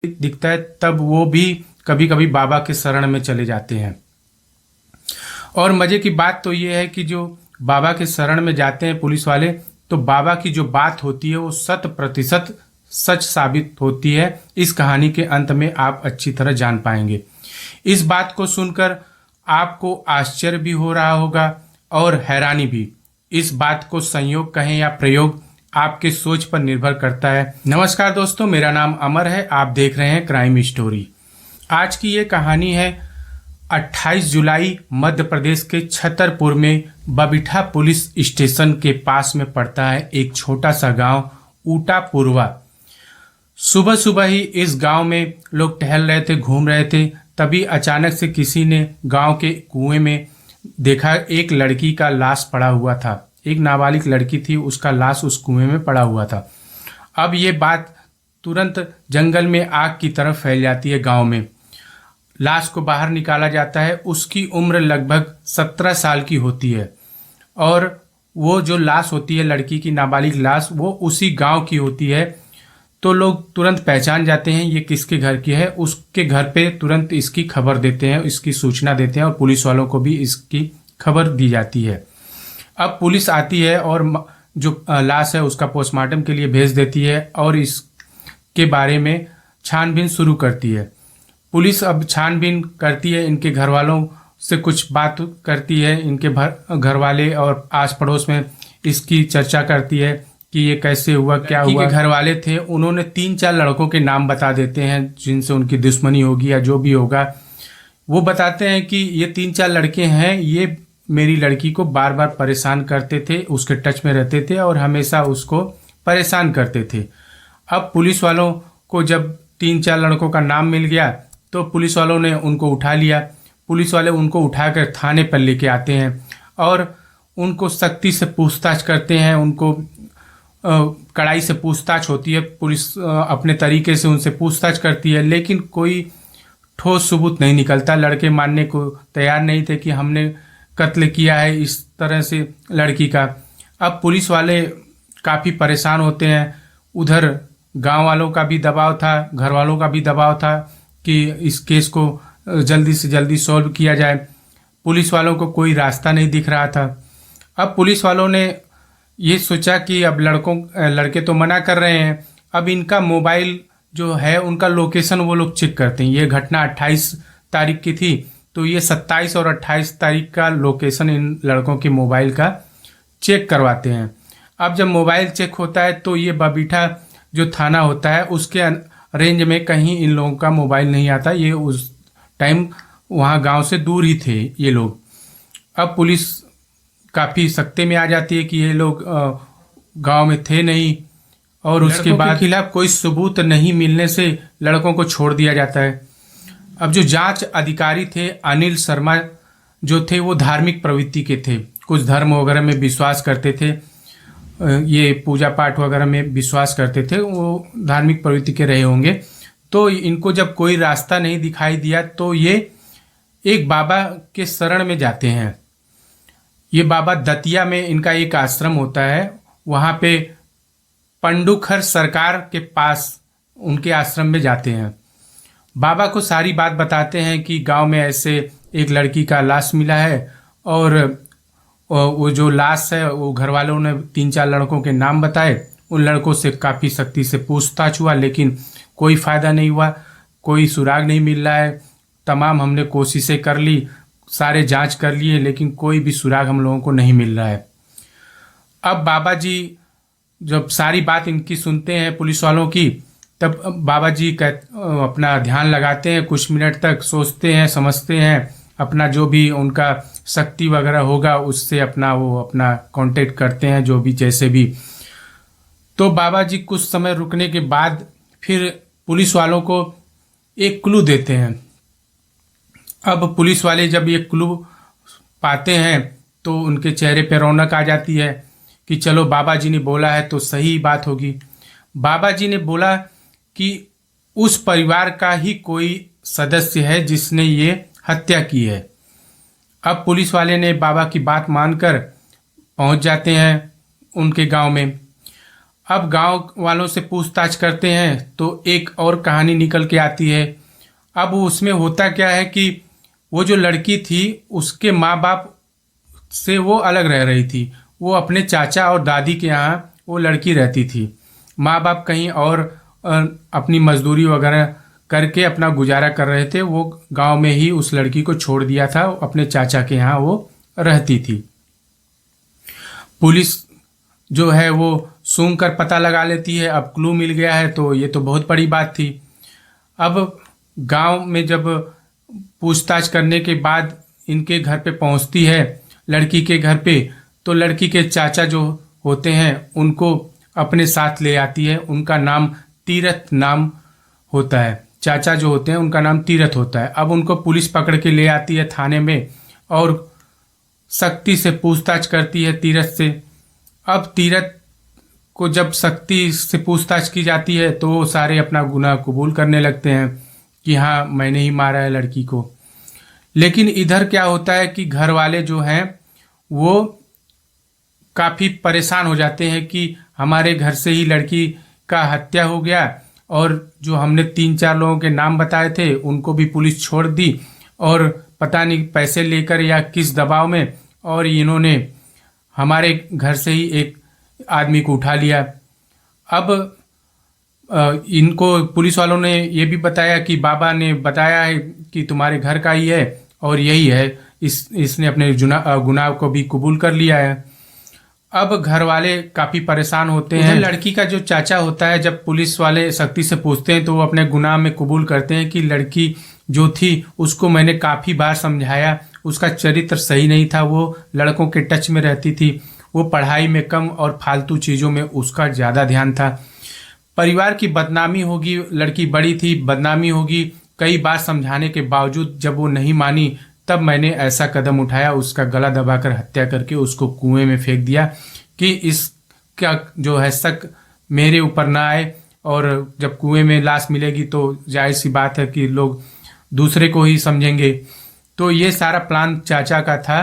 दिखता है तब वो भी कभी कभी बाबा के शरण में चले जाते हैं। और मजे की बात तो ये है कि जो बाबा के शरण में जाते हैं पुलिस वाले, तो बाबा की जो बात होती है वो 100% सच साबित होती है। इस कहानी के अंत में आप अच्छी तरह जान पाएंगे। इस बात को सुनकर आपको आश्चर्य भी हो रहा होगा और हैरानी भी। इस बात को संयोग कहें या प्रयोग, आपके सोच पर निर्भर करता है। नमस्कार दोस्तों, मेरा नाम अमर है। आप देख रहे हैं क्राइम स्टोरी। आज की ये कहानी है 28 जुलाई मध्य प्रदेश के छतरपुर में बबीठा पुलिस स्टेशन के पास में पड़ता है एक छोटा सा गांव ऊटापुरवा। सुबह सुबह ही इस गांव में लोग टहल रहे थे, घूम रहे थे। तभी अचानक से किसी ने गांव के कुएं में देखा एक लड़की का लाश पड़ा हुआ था। एक नाबालिग लड़की थी, उसका लाश उस कुएं में पड़ा हुआ था। अब ये बात तुरंत जंगल में आग की तरह फैल जाती है। गांव में लाश को बाहर निकाला जाता है। उसकी उम्र लगभग 17 साल की होती है और वो जो लाश होती है, लड़की की नाबालिग लाश, वो उसी गांव की होती है। तो लोग तुरंत पहचान जाते हैं ये किसके घर की है। उसके घर पे तुरंत इसकी खबर देते हैं, इसकी सूचना देते हैं और पुलिस वालों को भी इसकी खबर दी जाती है। अब पुलिस आती है और जो लाश है उसका पोस्टमार्टम के लिए भेज देती है और इसके बारे में छानबीन शुरू करती है। पुलिस अब छानबीन करती है, इनके घर वालों से कुछ बात करती है। इनके घर वाले और आस पड़ोस में इसकी चर्चा करती है कि ये कैसे हुआ, क्या हुआ। घर वाले थे, उन्होंने 3-4 लड़कों के नाम बता देते हैं जिनसे उनकी दुश्मनी होगी या जो भी होगा। वो बताते हैं कि ये 3-4 लड़के हैं, ये मेरी लड़की को बार बार परेशान करते थे, उसके टच में रहते थे और हमेशा उसको परेशान करते थे। अब पुलिस वालों को जब 3-4 लड़कों का नाम मिल गया तो पुलिस वालों ने उनको उठा लिया। पुलिस वाले उनको उठाकर थाने पर लेके आते हैं और उनको सख्ती से पूछताछ करते हैं। उनको कड़ाई से पूछताछ होती है। पुलिस अपने तरीके से उनसे पूछताछ करती है, लेकिन कोई ठोस सबूत नहीं निकलता। लड़के मानने को तैयार नहीं थे कि हमने कत्ल किया है इस तरह से लड़की का। अब पुलिस वाले काफ़ी परेशान होते हैं। उधर गांव वालों का भी दबाव था, घर वालों का भी दबाव था कि इस केस को जल्दी से जल्दी सॉल्व किया जाए। पुलिस वालों को कोई रास्ता नहीं दिख रहा था। अब पुलिस वालों ने ये सोचा कि अब लड़के तो मना कर रहे हैं, अब इनका मोबाइल जो है उनका लोकेशन वो लोग चेक करते हैं। ये घटना 28 तारीख की थी, तो ये 27 और 28 तारीख का लोकेशन इन लड़कों के मोबाइल का चेक करवाते हैं। अब जब मोबाइल चेक होता है तो ये बबीठा जो थाना होता है उसके रेंज में कहीं इन लोगों का मोबाइल नहीं आता। ये उस टाइम वहाँ गांव से दूर ही थे ये लोग। अब पुलिस काफ़ी सख्ते में आ जाती है कि ये लोग गांव में थे नहीं और उसके बाद खिलाफ कोई सबूत नहीं मिलने से लड़कों को छोड़ दिया जाता है। अब जो जांच अधिकारी थे अनिल शर्मा जो थे, वो धार्मिक प्रवृत्ति के थे, कुछ धर्म वगैरह में विश्वास करते थे, ये पूजा पाठ वगैरह में विश्वास करते थे, वो धार्मिक प्रवृत्ति के रहे होंगे। तो इनको जब कोई रास्ता नहीं दिखाई दिया तो ये एक बाबा के शरण में जाते हैं। ये बाबा दतिया में इनका एक आश्रम होता है, वहाँ पे पंडुखर सरकार के पास उनके आश्रम में जाते हैं। बाबा को सारी बात बताते हैं कि गांव में ऐसे एक लड़की का लाश मिला है और वो जो लाश है वो घर वालों ने 3-4 लड़कों के नाम बताए। उन लड़कों से काफ़ी सख्ती से पूछताछ हुआ, लेकिन कोई फ़ायदा नहीं हुआ, कोई सुराग नहीं मिल रहा है। तमाम हमने कोशिशें कर ली, सारे जांच कर लिए, लेकिन कोई भी सुराग हम लोगों को नहीं मिल रहा है। अब बाबा जी जब सारी बात इनकी सुनते हैं पुलिस वालों की, तब बाबा जी अपना ध्यान लगाते हैं, कुछ मिनट तक सोचते हैं, समझते हैं, अपना जो भी उनका शक्ति वगैरह होगा उससे अपना कांटेक्ट करते हैं, जो भी जैसे भी। तो बाबा जी कुछ समय रुकने के बाद फिर पुलिस वालों को एक क्लू देते हैं। अब पुलिस वाले जब ये क्लू पाते हैं तो उनके चेहरे पर रौनक आ जाती है कि चलो बाबा जी ने बोला है तो सही बात होगी। बाबा जी ने बोला कि उस परिवार का ही कोई सदस्य है जिसने ये हत्या की है। अब पुलिस वाले ने बाबा की बात मानकर पहुंच जाते हैं उनके गांव में। अब गांव वालों से पूछताछ करते हैं तो एक और कहानी निकल के आती है। अब उसमें होता क्या है कि वो जो लड़की थी उसके माँ बाप से वो अलग रह रही थी। वो अपने चाचा और दादी के यहाँ वो लड़की रहती थी। माँ बाप कहीं और अपनी मजदूरी वगैरह करके अपना गुजारा कर रहे थे। वो गांव में ही उस लड़की को छोड़ दिया था, अपने चाचा के यहाँ वो रहती थी। पुलिस जो है वो सूंघ कर पता लगा लेती है। अब क्लू मिल गया है तो ये तो बहुत बड़ी बात थी। अब गांव में जब पूछताछ करने के बाद इनके घर पे पहुंचती है, लड़की के घर पे, तो लड़की के चाचा जो होते हैं उनको अपने साथ ले आती है। उनका नाम तीरथ नाम होता है। चाचा जो होते हैं उनका नाम तीरथ होता है। अब उनको पुलिस पकड़ के ले आती है थाने में और सख्ती से पूछताछ करती है तीरथ से। अब तीरथ को जब सख्ती से पूछताछ की जाती है तो वो सारे अपना गुनाह कबूल करने लगते हैं कि हाँ मैंने ही मारा है लड़की को। लेकिन इधर क्या होता है कि घर वाले जो हैं वो काफ़ी परेशान हो जाते हैं कि हमारे घर से ही लड़की का हत्या हो गया और जो हमने 3-4 लोगों के नाम बताए थे उनको भी पुलिस छोड़ दी और पता नहीं पैसे लेकर या किस दबाव में, और इन्होंने हमारे घर से ही एक आदमी को उठा लिया। अब इनको पुलिस वालों ने ये भी बताया कि बाबा ने बताया है कि तुम्हारे घर का ही है और यही है। इसने अपने गुनाह को भी कबूल कर लिया है। अब घर वाले काफ़ी परेशान होते हैं। लड़की का जो चाचा होता है, जब पुलिस वाले सख्ती से पूछते हैं तो वो अपने गुनाह में कबूल करते हैं कि लड़की जो थी उसको मैंने काफ़ी बार समझाया, उसका चरित्र सही नहीं था, वो लड़कों के टच में रहती थी, वो पढ़ाई में कम और फालतू चीज़ों में उसका ज़्यादा ध्यान था। परिवार की बदनामी होगी, लड़की बड़ी थी, बदनामी होगी। कई बार समझाने के बावजूद जब वो नहीं मानी तब मैंने ऐसा कदम उठाया, उसका गला दबाकर हत्या करके उसको कुएं में फेंक दिया कि इसका जो है शक मेरे ऊपर ना आए। और जब कुएं में लाश मिलेगी तो जाहिर सी बात है कि लोग दूसरे को ही समझेंगे। तो ये सारा प्लान चाचा का था।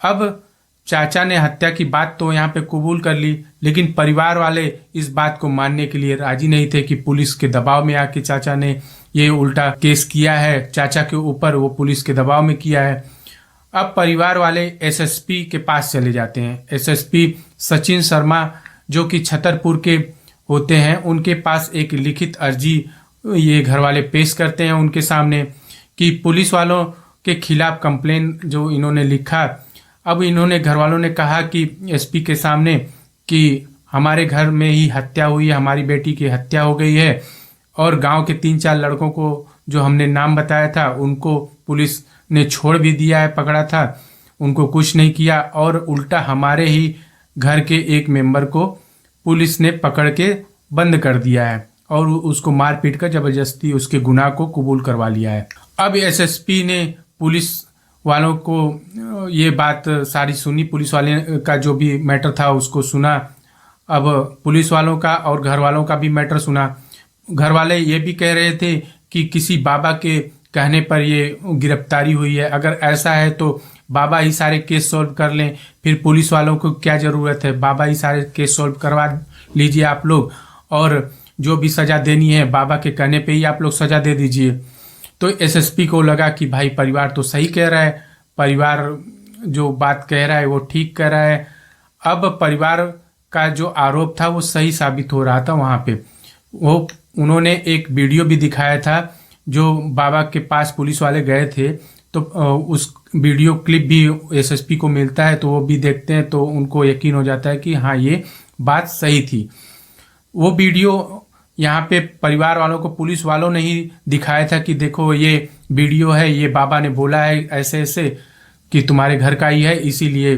अब चाचा ने हत्या की बात तो यहाँ पे कबूल कर ली, लेकिन परिवार वाले इस बात को मानने के लिए राजी नहीं थे कि पुलिस के दबाव में आके चाचा ने ये उल्टा केस किया है चाचा के ऊपर, वो पुलिस के दबाव में किया है। अब परिवार वाले एसएसपी के पास चले जाते हैं। एसएसपी सचिन शर्मा जो कि छतरपुर के होते हैं, उनके पास एक लिखित अर्जी ये घर वाले पेश करते हैं उनके सामने कि पुलिस वालों के खिलाफ कंप्लेन जो इन्होंने लिखा। अब इन्होंने घर वालों ने कहा कि एसपी के सामने कि हमारे घर में ही हत्या हुई है, हमारी बेटी की हत्या हो गई है और गांव के 3-4 लड़कों को जो हमने नाम बताया था उनको पुलिस ने छोड़ भी दिया है, पकड़ा था, उनको कुछ नहीं किया और उल्टा हमारे ही घर के एक मेंबर को पुलिस ने पकड़ के बंद कर दिया है और उसको मार पीट कर जबरदस्ती उसके गुनाह को कबूल करवा लिया है। अब एसएसपी ने पुलिस वालों को ये बात सारी सुनी, पुलिस वाले का जो भी मैटर था उसको सुना। अब पुलिस वालों का और घर वालों का भी मैटर सुना। घर वाले ये भी कह रहे थे कि किसी बाबा के कहने पर ये गिरफ्तारी हुई है, अगर ऐसा है तो बाबा ही सारे केस सॉल्व कर लें, फिर पुलिस वालों को क्या ज़रूरत है, बाबा ही सारे केस सॉल्व करवा लीजिए आप लोग और जो भी सज़ा देनी है बाबा के कहने पे ही आप लोग सज़ा दे दीजिए। तो एसएसपी को लगा कि भाई परिवार तो सही कह रहा है, परिवार जो बात कह रहा है वो ठीक कह रहा है। अब परिवार का जो आरोप था वो सही साबित हो रहा था। वहाँ पे वो उन्होंने एक वीडियो भी दिखाया था जो बाबा के पास पुलिस वाले गए थे, तो उस वीडियो क्लिप भी एसएसपी को मिलता है, तो वो भी देखते हैं तो उनको यकीन हो जाता है कि हाँ ये बात सही थी। वो वीडियो यहाँ पे परिवार वालों को पुलिस वालों ने ही दिखाया था कि देखो ये वीडियो है, ये बाबा ने बोला है ऐसे ऐसे कि तुम्हारे घर का ही है, इसीलिए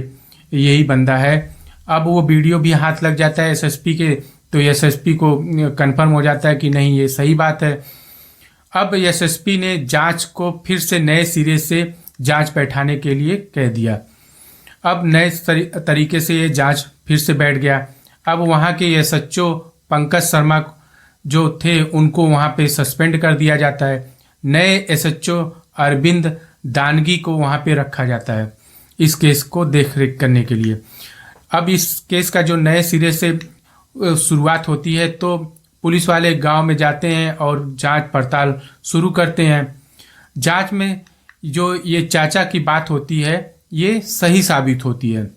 यही बंदा है। अब वो वीडियो भी हाथ लग जाता है एसएसपी के, तो एसएसपी को कंफर्म हो जाता है कि नहीं ये सही बात है। अब एसएसपी ने जांच को फिर से नए सिरे से जांच बैठाने के लिए कह दिया। अब नए तरीके से ये जांच फिर से बैठ गया। अब वहाँ के एसएचओ पंकज शर्मा जो थे उनको वहाँ पे सस्पेंड कर दिया जाता है। नए एसएचओ अरविंद दानगी को वहाँ पे रखा जाता है इस केस को देखरेख करने के लिए। अब इस केस का जो नए सिरे से शुरुआत होती है तो पुलिस वाले गांव में जाते हैं और जांच पड़ताल शुरू करते हैं। जांच में जो ये चाचा की बात होती है ये सही साबित होती है।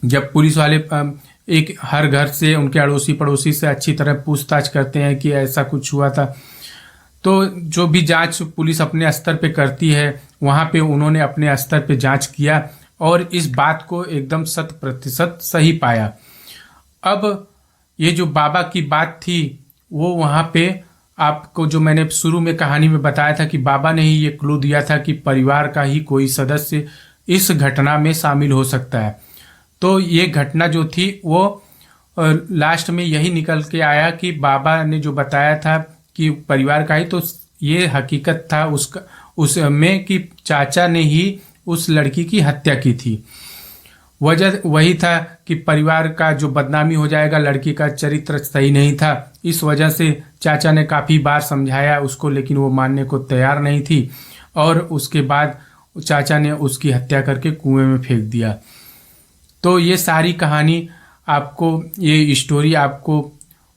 जब पुलिस वाले एक हर घर से, उनके अड़ोसी पड़ोसी से अच्छी तरह पूछताछ करते हैं कि ऐसा कुछ हुआ था, तो जो भी जांच पुलिस अपने स्तर पे करती है वहाँ पे उन्होंने अपने स्तर पे जांच किया और इस बात को एकदम 100% सही पाया। अब ये जो बाबा की बात थी वो वहाँ पे, आपको जो मैंने शुरू में कहानी में बताया था कि बाबा ने ही ये क्लू दिया था कि परिवार का ही कोई सदस्य इस घटना में शामिल हो सकता है। तो ये घटना जो थी वो लास्ट में यही निकल के आया कि बाबा ने जो बताया था कि परिवार का ही, तो ये हकीकत था उसका उसमें कि चाचा ने ही उस लड़की की हत्या की थी। वजह वही था कि परिवार का जो बदनामी हो जाएगा, लड़की का चरित्र सही नहीं था, इस वजह से चाचा ने काफ़ी बार समझाया उसको, लेकिन वो मानने को तैयार नहीं थी और उसके बाद चाचा ने उसकी हत्या करके कुएं में फेंक दिया। तो ये सारी कहानी आपको, ये स्टोरी आपको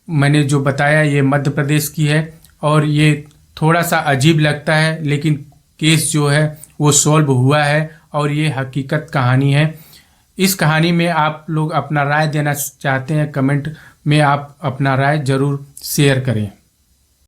मैंने जो बताया ये मध्य प्रदेश की है और ये थोड़ा सा अजीब लगता है, लेकिन केस जो है वो सॉल्व हुआ है और ये हकीकत कहानी है। इस कहानी में आप लोग अपना राय देना चाहते हैं, कमेंट में आप अपना राय जरूर शेयर करें।